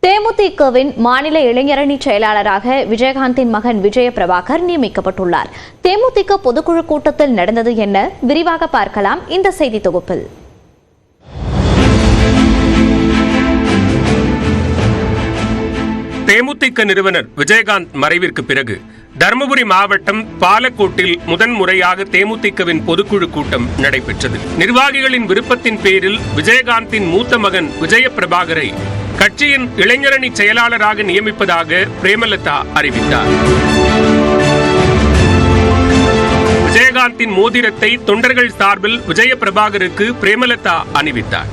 தேமுதிகவின் மாநில இளைஞரணி செயலாளராக விஜயகாந்தின் மகன் விஜய பிரபாகர் நியமிக்கப்பட்டுள்ளார். தேமுதிக பொதுக்குழு கூட்டத்தில் நடந்தது என்ன? விரிவாக பார்க்கலாம் இந்த செய்தி தொகுப்பில். தேமுதிக நிறுவனர் விஜயகாந்த் மறைவிற்கு பிறகு தருமபுரி மாவட்டம் பாலக்கோட்டில் முதன்முறையாக தேமுதிகவின் பொதுக்குழு கூட்டம் நடைபெற்றது. நிர்வாகிகளின் விருப்பத்தின் பேரில் விஜயகாந்தின் மூத்த மகன் விஜய பிரபாகரை கட்சியின் இளைஞரணி செயலாளராக நியமிப்பதாக பிரேமலதா அறிவித்தார். விஜயகாந்தின் மோதிரத்தை தொண்டர்கள் சார்பில் விஜய பிரபாகருக்கு பிரேமலதா அணிவித்தார்.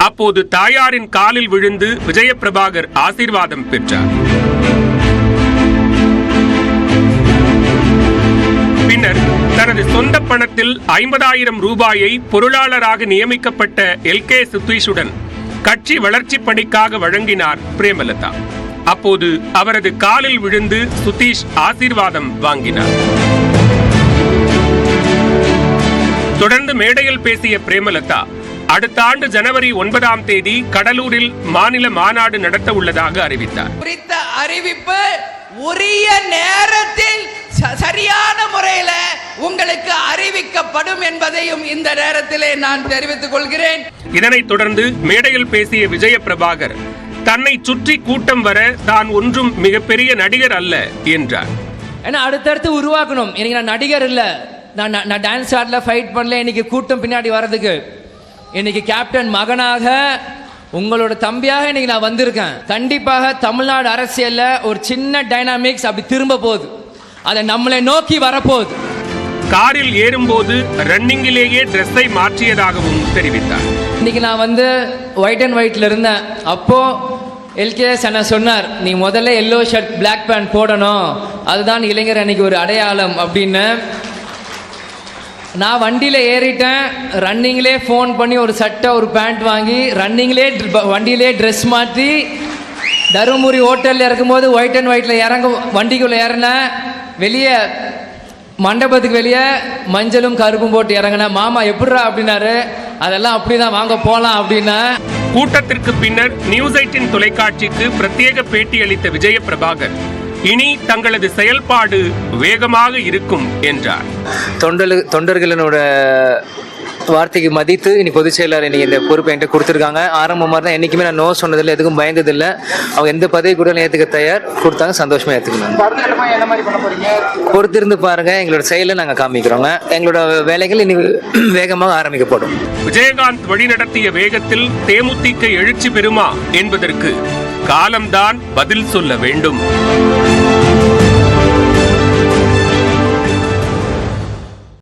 அப்போது தாயாரின் காலில் விழுந்து விஜய பிரபாகர் ஆசீர்வாதம் பெற்றார். பின்னர் தனது சொந்த பணத்தில் 50,000 ரூபாயை பொருளாளராக நியமிக்கப்பட்ட எல்கே சுதீஷுடன் கட்சி வளர்ச்சி பணிக்காக வழங்கினார் பிரேமலதா. அப்போது அவரது காலில் விழுந்து சுதீஷ் ஆசீர்வாதம் வாங்கினார். தொடர்ந்து மேடையில் பேசிய பிரேமலதா, அடுத்த ஆண்டு ஜனவரி 9ஆம் தேதி கடலூரில் மாநில மாநாடு நடத்த உள்ளதாக அறிவித்தார். குறித்த அறிவிப்பு உரிய நேரத்தில் சரியான முறையில் உங்களுக்கு அறிவிக்கப்படும் என்பதையும் இந்த நேரத்திலே நான் தெரிவித்துக் கொள்கிறேன். இதனைத் தொடர்ந்து மேடையில் பேசிய விஜய பிரபாகர், தன்னை சுற்றி கூட்டம் வர தான் ஒன்றும் மிகப்பெரிய நடிகர் அல்ல என்றார். ஏன்னா அடுத்தடுத்து உருவாக்கணும். எனக்கு நான் நடிகர் இல்ல, நான் டான்ஸ் ஆடல, ஃபைட் பண்ணல. இன்னைக்கு கூட்டம் பின்னாடி வர்றதுக்கு இன்னைக்கு கேப்டன் மகனாக உங்களோட தம்பியாக இன்னைக்கு நான் வந்திருக்கேன். கண்டிப்பாக தமிழ்நாடு அரசியல்ல ஒரு சின்ன டைனாமிக்ஸ் அப்படி திரும்ப போகுது. அதை நம்மளை நோக்கி வரப்போகுது. காரில் ஏறும்போது ரன்னிங்கிலேயே ட்ரெஸ்ஸை மாற்றியதாகவும் தெரிவித்தார். இன்னைக்கு நான் ஒயிட் அண்ட் ஒயிட்ல இருந்தேன். அப்போ எல்கேஎஸ் அண்ணா சொன்னார், நீ முதல்ல எல்லோ ஷர்ட் பிளாக் பேண்ட் போடணும், அதுதான் இளைஞர் அன்னைக்கு ஒரு அடையாளம் அப்படின்னு. நான் வண்டியில் ஏறிட்டேன். ரன்னிங்லே ஃபோன் பண்ணி ஒரு சட்டை ஒரு பேண்ட் வாங்கி வண்டியிலே ட்ரெஸ் மாற்றி தருமபுரி ஹோட்டலில் இருக்கும்போது ஒயிட் அண்ட் ஒயிட்டில் வண்டிக்குள்ளே இறங்கினேன். வெளியே மண்டபத்துக்கு வெளியே மஞ்சளும் கருப்பும் போட்டு இறங்கினேன். மாமா எப்படிரா அப்படின்னாரு. அதெல்லாம் அப்படிதான், வாங்க போகலாம் அப்படின்னா. கூட்டத்திற்கு பின்னர் நியூஸ் 18 தொலைக்காட்சிக்கு பிரத்யேக பேட்டி அளித்த விஜய பிரபாகர், இனி தங்களது செயல்பாடு வேகமாக இருக்கும் என்றார். தொண்டர்களோட வார்த்தைக்கு மதித்து இனி பொதுச் செயலாளர் இன்னைக்கு இந்த பொறுப்பை என்கிட்ட கொடுத்துருக்காங்க. ஆரம்பமாக தான் என்றைக்குமே நான் நோ சொன்னதில்லை, எதுக்கும் பயந்ததில்லை. அவங்க எந்த பதவி கூட ஏற்றுக்க தயார், கொடுத்தாங்க, சந்தோஷமா ஏற்றுக்கணும். பொறுத்திருந்து பாருங்க, எங்களோட செயலை நாங்கள் காமிக்கிறோங்க. எங்களோட வேலைகள் இனி வேகமாக ஆரம்பிக்கப்படும். விஜயகாந்த் வழிநடத்திய வேகத்தில் தேமுதிக எழுச்சி பெறுமா என்பதற்கு காலம்தான் பதில் சொல்ல வேண்டும்.